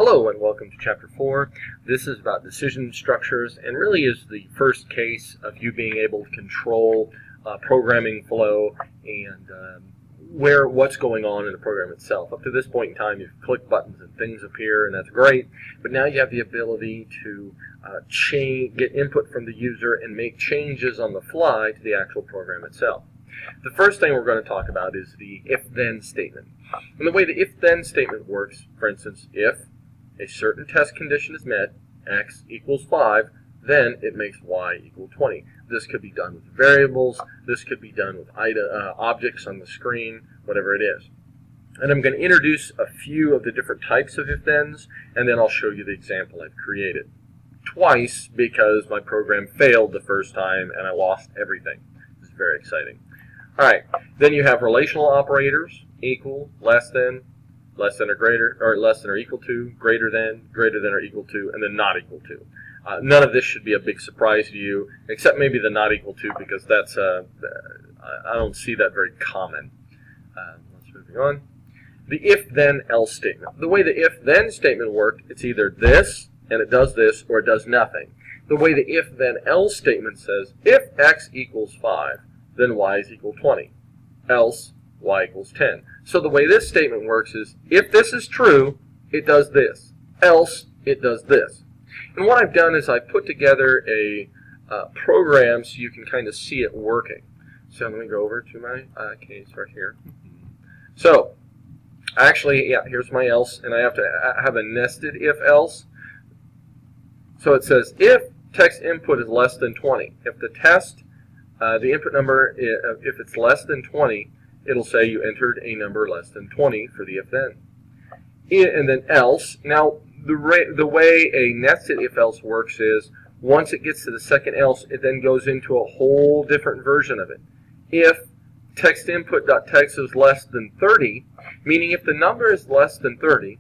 Hello and welcome to Chapter 4. This is about decision structures and really is the first case of you being able to control programming flow and what's going on in the program itself. Up to this point in time, you've clicked buttons and things appear, and that's great. But now you have the ability to get input from the user and make changes on the fly to the actual program itself. The first thing we're going to talk about is the if-then statement. And the way the if-then statement works, for instance, if a certain test condition is met, x equals 5, then it makes y equal 20. This could be done with variables, this could be done with objects on the screen, whatever it is. And I'm going to introduce a few of the different types of if-thens, and then I'll show you the example I've created. Twice, because my program failed the first time and I lost everything. This is very exciting. Alright, then you have relational operators, equal, less than or greater, or less than or equal to, greater than or equal to, and then not equal to. None of this should be a big surprise to you, except maybe the not equal to, because that's I don't see that very common. Let's move on. The if-then-else statement. The way the if-then statement worked, it's either this, and it does this, or it does nothing. The way the if-then-else statement says, if x equals 5, then y is equal 20, else y equals 10. So the way this statement works is, if this is true, it does this, else it does this. And what I've done is I've put together a program so you can kind of see it working. So let me go over to my case right here. So actually, yeah, here's my else, and I have to have a nested if-else. So it says, if text input is less than 20, if the test, the input number, if it's less than 20, it'll say you entered a number less than 20 for the if-then. And then else. Now, the way a nested if-else works is, once it gets to the second else, it then goes into a whole different version of it. If text input.text is less than 30, meaning if the number is less than 30,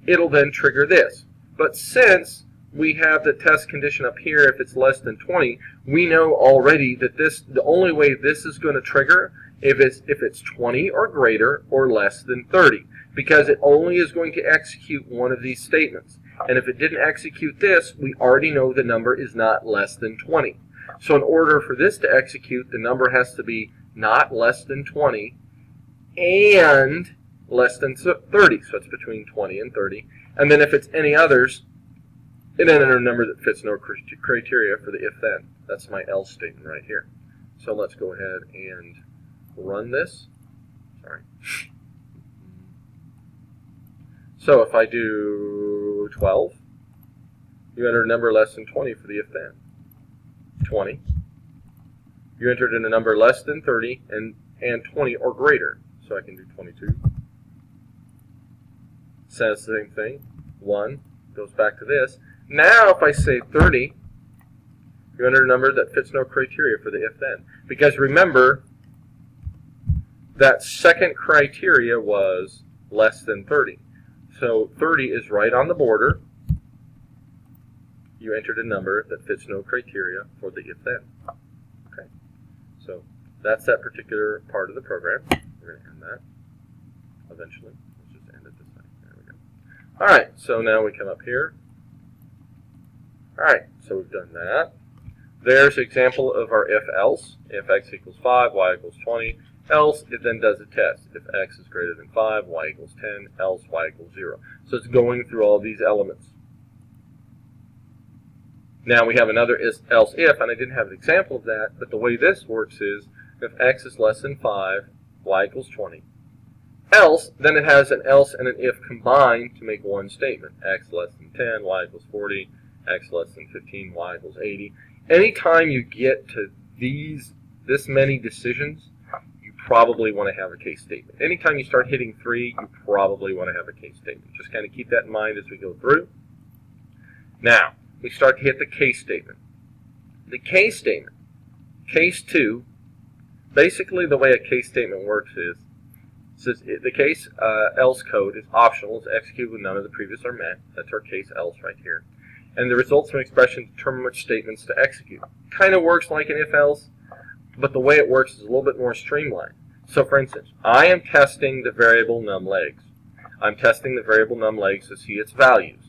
it'll then trigger this. But since we have the test condition up here, if it's less than 20, we know already that the only way this is going to trigger if it's 20 or greater or less than 30, because it only is going to execute one of these statements. And if it didn't execute this, we already know the number is not less than 20. So in order for this to execute, the number has to be not less than 20 and less than 30. So it's between 20 and 30. And then if it's any others, it enters a number that fits no criteria for the if-then. That's my else statement right here. So let's go ahead and run this. Sorry. So if I do 12, you enter a number less than 20 for the if-then. 20. You entered in a number less than 30 and 20 or greater. So I can do 22. Says the same thing. 1 goes back to this. Now if I say 30, you enter a number that fits no criteria for the if-then. Because remember, that second criteria was less than 30. So 30 is right on the border. You entered a number that fits no criteria for the if-then. Okay. So that's that particular part of the program. We're going to end that eventually. Let's just end it this way. There we go. All right. So now we come up here. All right. So we've done that. There's an example of our if-else. If x equals 5, y equals 20. Else, it then does a test. If x is greater than 5, y equals 10, else y equals 0. So it's going through all these elements. Now we have another else if, and I didn't have an example of that, but the way this works is, if x is less than 5, y equals 20. Else, then it has an else and an if combined to make one statement. X less than 10, y equals 40, x less than 15, y equals 80. Anytime you get to this many decisions, probably want to have a case statement. Anytime you start hitting 3, you probably want to have a case statement. Just kind of keep that in mind as we go through. Now, we start to hit the case statement. The case statement, case 2, basically the way a case statement works is, says the case else code is optional. It's executed when none of the previous are met. That's our case else right here. And the results from expression determine which statements to execute. Kind of works like an if-else, but the way it works is a little bit more streamlined. So for instance, I am testing the variable num legs. I'm testing the variable num legs to see its values.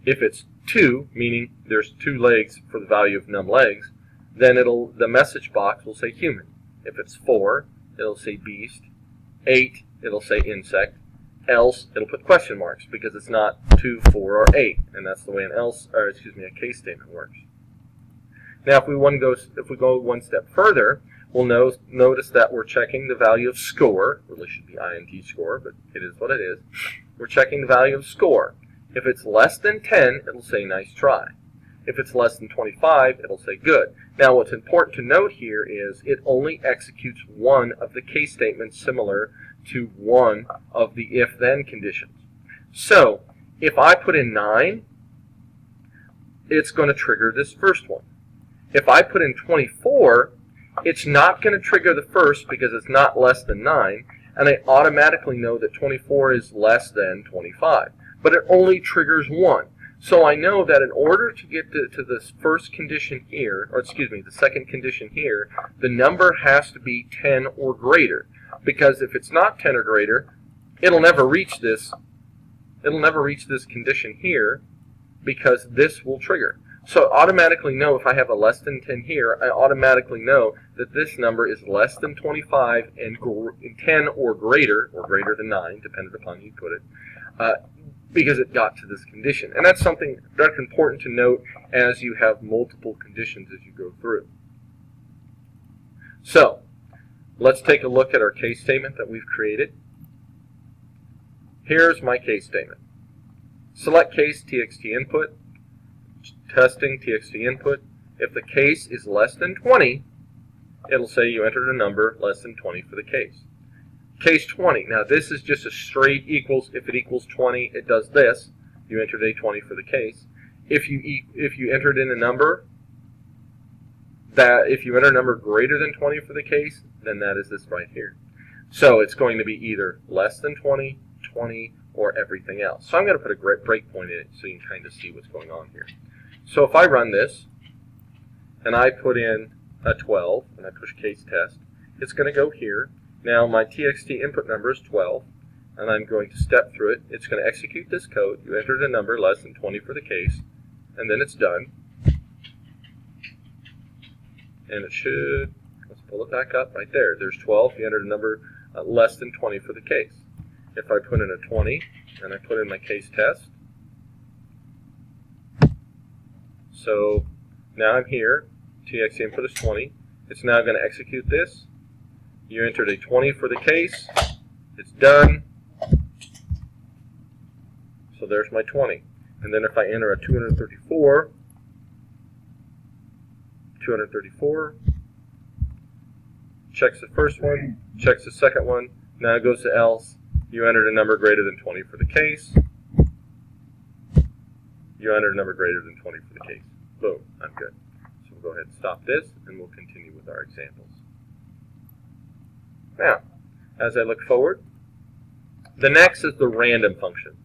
If it's 2, meaning there's 2 legs for the value of num legs, then the message box will say human. If it's 4, it'll say beast. 8, it'll say insect. Else, it'll put question marks because it's not 2, 4, or 8, and that's the way a case statement works. Now, if we go one step further, we'll notice that we're checking the value of score. It really should be int score, but it is what it is. We're checking the value of score. If it's less than 10, it'll say nice try. If it's less than 25, it'll say good. Now, what's important to note here is it only executes one of the case statements similar to one of the if-then conditions. So, if I put in 9, it's going to trigger this first one. If I put in 24, it's not going to trigger the first because it's not less than 9, and I automatically know that 24 is less than 25. But it only triggers one. So I know that in order to get to this first condition here, or excuse me, the second condition here, the number has to be 10 or greater. Because if it's not 10 or greater, it'll never reach this condition here, because this will trigger. So I automatically know if I have a less than 10 here, I automatically know that this number is less than 25 and 10 or greater than 9, depending upon how you put it, because it got to this condition. And that's something that's important to note as you have multiple conditions as you go through. So, let's take a look at our case statement that we've created. Here's my case statement. Select case txt input, testing txt input. If the case is less than 20, it'll say you entered a number less than 20 for the case. Case 20. Now this is just a straight equals. If it equals 20, it does this. You entered a 20 for the case. If you entered in a number if you enter a number greater than 20 for the case, then that is this right here. So it's going to be either less than 20, 20, or everything else. So I'm going to put a breakpoint in it so you can kind of see what's going on here. So if I run this and I put in a 12 and I push case test, it's going to go here. Now my txt input number is 12, and I'm going to step through it. It's going to execute this code. You entered a number less than 20 for the case, and then it's done. And it should, let's pull it back up right there. There's 12. You entered a number less than 20 for the case. If I put in a 20 and I put in my case test, so now I'm here. txt input is 20. It's now going to execute this. You entered a 20 for the case. It's done. So there's my 20. And then if I enter a 234, checks the first one, checks the second one, now it goes to else. You entered a number greater than 20 for the case. You entered a number greater than 20 for the case. Boom, I'm good. So we'll go ahead and stop this, and we'll continue with our examples. Now, as I look forward, the next is the random function.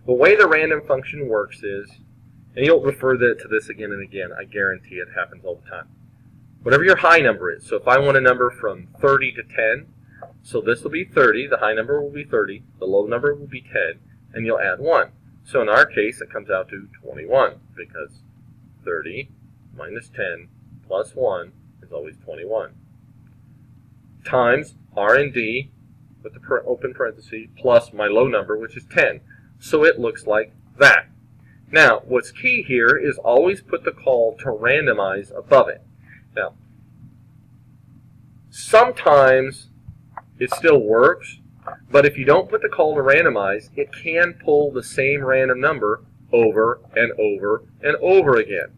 The way the random function works is, and you'll refer to this again and again, I guarantee it happens all the time. Whatever your high number is, so if I want a number from 30 to 10, so this will be 30, the high number will be 30, the low number will be 10, and you'll add 1. So in our case, it comes out to 21, because 30 minus 10 plus 1 is always 21. Times R&D, with the open parenthesis, plus my low number, which is 10. So it looks like that. Now, what's key here is always put the call to randomize above it. Now, sometimes it still works, but if you don't put the call to randomize, it can pull the same random number over and over and over again.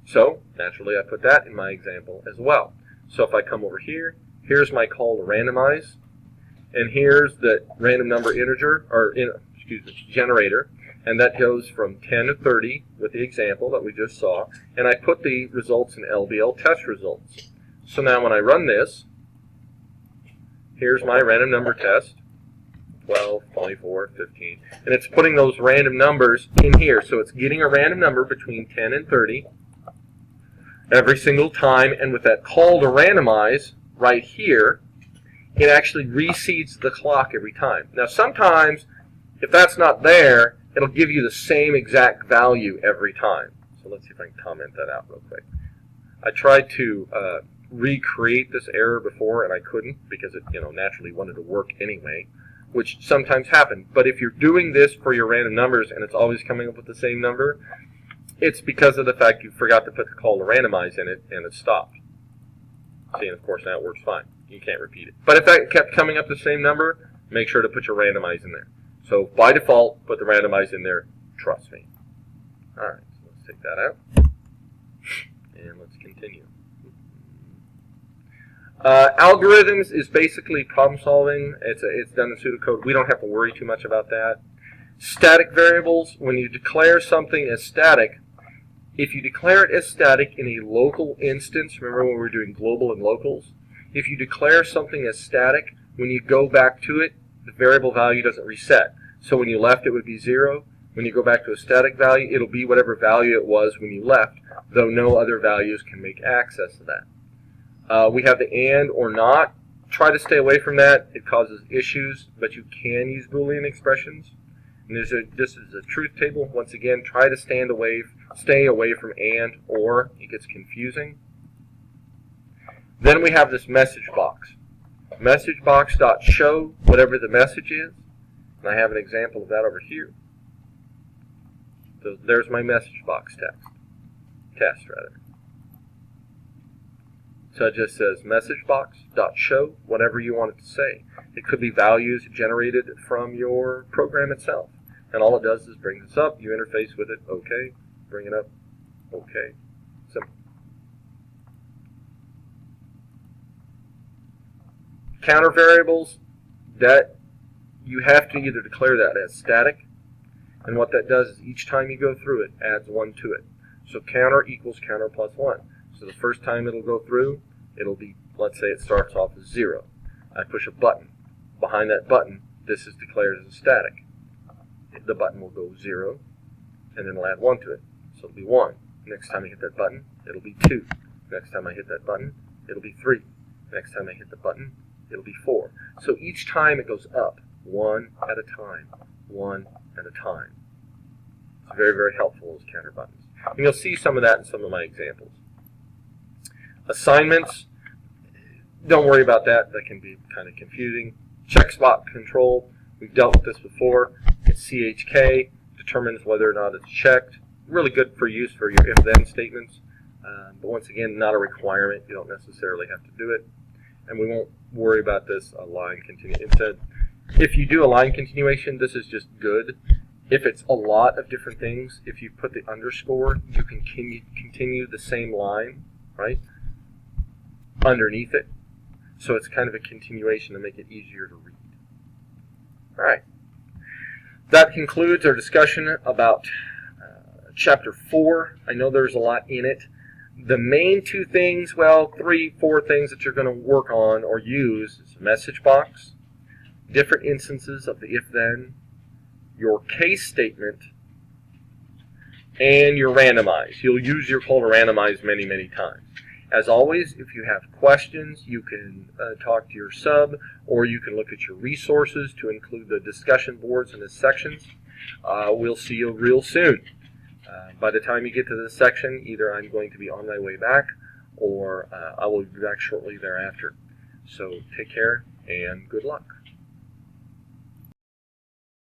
So, naturally, I put that in my example as well. So if I come over here, here's my call to randomize, and here's the random number integer, or generator, and that goes from 10 to 30 with the example that we just saw, and I put the results in LBL test results. So now when I run this, here's my random number test, 12, 24, 15, and it's putting those random numbers in here. So it's getting a random number between 10 and 30 every single time, and with that call to randomize right here, it actually reseeds the clock every time. Now sometimes, if that's not there, it'll give you the same exact value every time. So let's see if I can comment that out real quick. I tried to recreate this error before, and I couldn't because it naturally wanted to work anyway, which sometimes happens. But if you're doing this for your random numbers and it's always coming up with the same number, it's because of the fact you forgot to put the call to randomize in it and it stopped. See, and of course now it works fine. You can't repeat it. But if that kept coming up the same number, make sure to put your randomize in there. So by default, put the randomize in there. Trust me. All right, so let's take that out. And let's continue. Algorithms is basically problem solving. It's done in pseudocode. We don't have to worry too much about that. Static variables, when you declare something as static, if you declare it as static in a local instance, remember when we were doing global and locals? If you declare something as static, when you go back to it, the variable value doesn't reset. So when you left, it would be 0. When you go back to a static value, it'll be whatever value it was when you left, though no other values can make access to that. We have the and or not. Try to stay away from that. It causes issues, but you can use Boolean expressions. And this is a truth table. Once again, try to stay away from and or. It gets confusing. Then we have this message box. Message box.show whatever the message is. And I have an example of that over here. So there's my message box test rather. So it just says message box.show whatever you want it to say. It could be values generated from your program itself. And all it does is bring this up, you interface with it, okay, bring it up, okay, simple. Counter variables, that you have to either declare that as static, and what that does is each time you go through it, adds 1 to it. So counter equals counter plus 1. So the first time it'll go through, it'll be, let's say it starts off as 0. I push a button. Behind that button, this is declared as a static. The button will go 0, and then it'll add 1 to it. So it'll be 1. Next time I hit that button, it'll be 2. Next time I hit that button, it'll be 3. Next time I hit the button, it'll be 4. So each time it goes up, 1 at a time, 1 at a time. It's very, very helpful, those counter buttons. And you'll see some of that in some of my examples. Assignments, don't worry about that. That can be kind of confusing. Check spot control, we've dealt with this before. It's CHK, determines whether or not it's checked. Really good for use for your if-then statements. But once again, not a requirement. You don't necessarily have to do it. And we won't worry about this line continuation. Instead, if you do a line continuation, this is just good. If it's a lot of different things, if you put the underscore, you can continue the same line, right, underneath it. So it's kind of a continuation to make it easier to read. All right. That concludes our discussion about Chapter 4. I know there's a lot in it. The main 2 things, well, 3, 4 things that you're going to work on or use is message box, different instances of the if-then, your case statement, and your randomize. You'll use your call to randomize many, many times. As always, if you have questions, you can talk to your sub, or you can look at your resources to include the discussion boards and the sections. We'll see you real soon. By the time you get to this section, either I'm going to be on my way back, or I will be back shortly thereafter. So take care, and good luck.